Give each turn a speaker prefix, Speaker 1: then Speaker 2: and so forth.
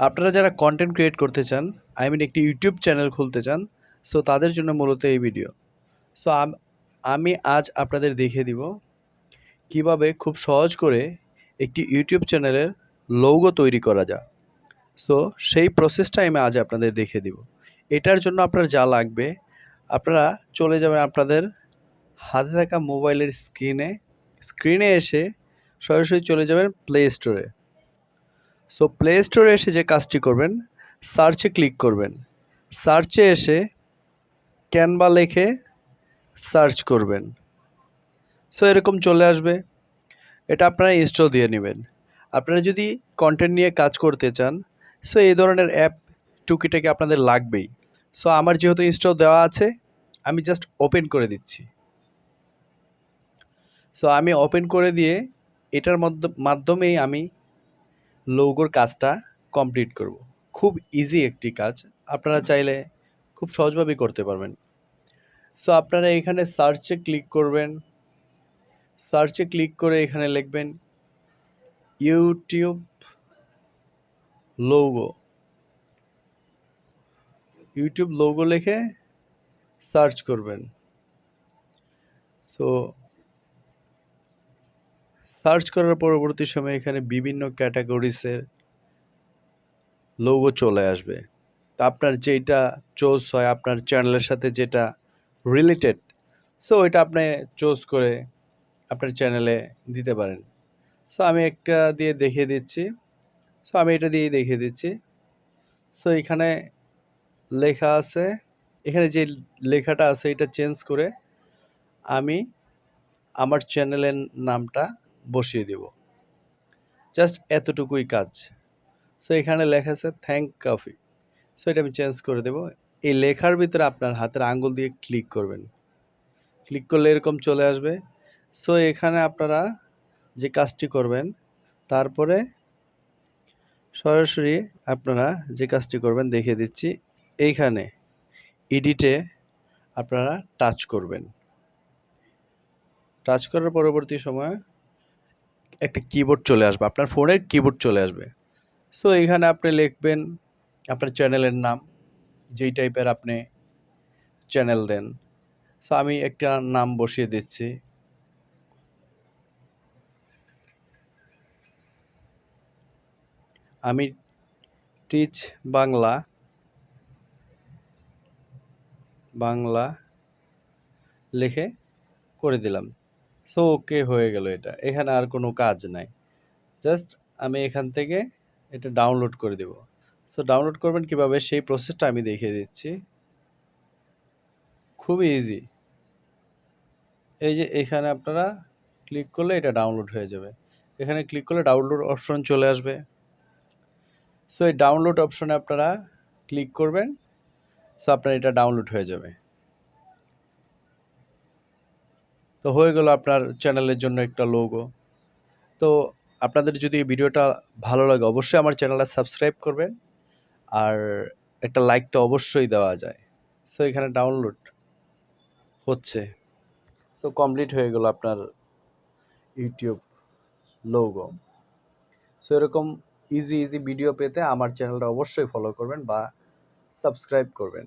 Speaker 1: আপনারা যারা content create করতে চান, একটি ইউটিউব চ্যানেল খুলতে চান, সো তাদের জন্য মূলত এই ভিডিও। সো আমি আজ আপনাদের দেখিয়ে দিব কিভাবে খুব সহজ করে একটি ইউটিউব চ্যানেলের লোগো তৈরি করা যায়। সো সেই প্রসেসটাই আমি আজ আপনাদের দেখিয়ে দিব। এটার জন্য আপনার যা লাগবে, আপনারা চলে যাবেন আপনাদের হাতে থাকা মোবাইলের স্ক্রিনে এসে সরাসরি চলে যাবেন প্লে স্টোরে। সো প্লে স্টোরে এসে যে কাজটি করবেন, সার্চে ক্লিক করবেন। সার্চে এসে ক্যানভা লিখে সার্চ করবেন। সো এরকম চলে আসবে। এটা আপনারা ইনস্টল দিয়ে নেবেন। আপনারা যদি কন্টেন্ট নিয়ে কাজ করতে চান, সো এই ধরনের অ্যাপ টুকিটাকি আপনাদের লাগবেই। সো আমার যেহেতু ইনস্টল দেওয়া আছে, আমি জাস্ট ওপেন করে দিচ্ছি। সো আমি ওপেন করে দিয়ে এটার মাধ্যমেই আমি লোগোর কাজটা কমপ্লিট করব। খুব ইজি একটি কাজ, আপনারা চাইলে খুব সহজভাবেই করতে পারবেন। সো আপনারা এখানে সার্চে ক্লিক করবেন। সার্চে ক্লিক করে এখানে লিখবেন ইউটিউব লোগো। ইউটিউব লোগো লিখে সার্চ করবেন। সো সার্চ করার পরবর্তী সময় এখানে বিভিন্ন ক্যাটাগরিসের লোগো চলে আসবে। তা আপনার যেটা চয়েস হয়, আপনার চ্যানেলের সাথে যেটা রিলেটেড, সো এটা আপনি চুজ করে আপনার চ্যানেলে দিতে পারেন। সো আমি একটা দিয়ে দেখিয়ে দিচ্ছি। সো আমি এটা দিয়ে দেখিয়ে দিচ্ছি। সো এখানে লেখা আছে, এখানে যে লেখাটা আছে এটা চেঞ্জ করে আমি আমার চ্যানেলের নামটা বসিয়ে দেব। জাস্ট এতটুকুই কাজ। সো এখানে লেখা আছে থ্যাংক কফি। সো এটা আমি চেঞ্জ করে দেব। এই লেখার ভিতরে আপনার হাতের আঙ্গুল দিয়ে ক্লিক করবেন। ক্লিক করলে এরকম চলে আসবে। সো এখানে আপনারা যে কাজটি করবেন, তারপরে সরাসরি আপনারা যে কাজটি করবেন দেখিয়ে দিচ্ছি। এইখানে এডিটে আপনারা টাচ করবেন। টাচ করার পরবর্তী সময় একটা কিবোর্ড চলে আসবে, আপনার ফোনের কিবোর্ড চলে আসবে। সো এখানে আপনি লিখবেন আপনার চ্যানেলের নাম, যেই টাইপের আপনি চ্যানেল দেন। সো আমি একটা নাম বসিয়ে দিচ্ছি। আমি টিচ বাংলা লিখে করে দিলাম। সো ওকে হয়ে গেল এটা। এখানে আর কোনো কাজ নাই। জাস্ট আমি এখান থেকে এটা ডাউনলোড করে দেব। সো ডাউনলোড করবেন কিভাবে সেই প্রসেসটা আমি দেখিয়ে দিচ্ছি। খুবই ইজি। এই যে এখানে আপনারা ক্লিক করলে এটা ডাউনলোড হয়ে যাবে। এখানে ক্লিক করলে ডাউনলোড অপশন চলে আসবে। সো এই ডাউনলোড অপশনে আপনারা ক্লিক করবেন। সো আপনার এটা ডাউনলোড হয়ে যাবে। তো হয়ে গেল আপনার চ্যানেলের জন্য একটা লোগো। তো আপনাদের যদি এই ভিডিওটা ভালো লাগে, অবশ্যই আমার চ্যানেলটা সাবস্ক্রাইব করবেন। আর একটা লাইক তো অবশ্যই দেওয়া যায়। সো এখানে ডাউনলোড হচ্ছে। সো কমপ্লিট হয়ে গেল আপনার ইউটিউব লোগো। সো এরকম ইজি ভিডিও পেতে আমার চ্যানেলটা অবশ্যই ফলো করবেন বা সাবস্ক্রাইব করবেন।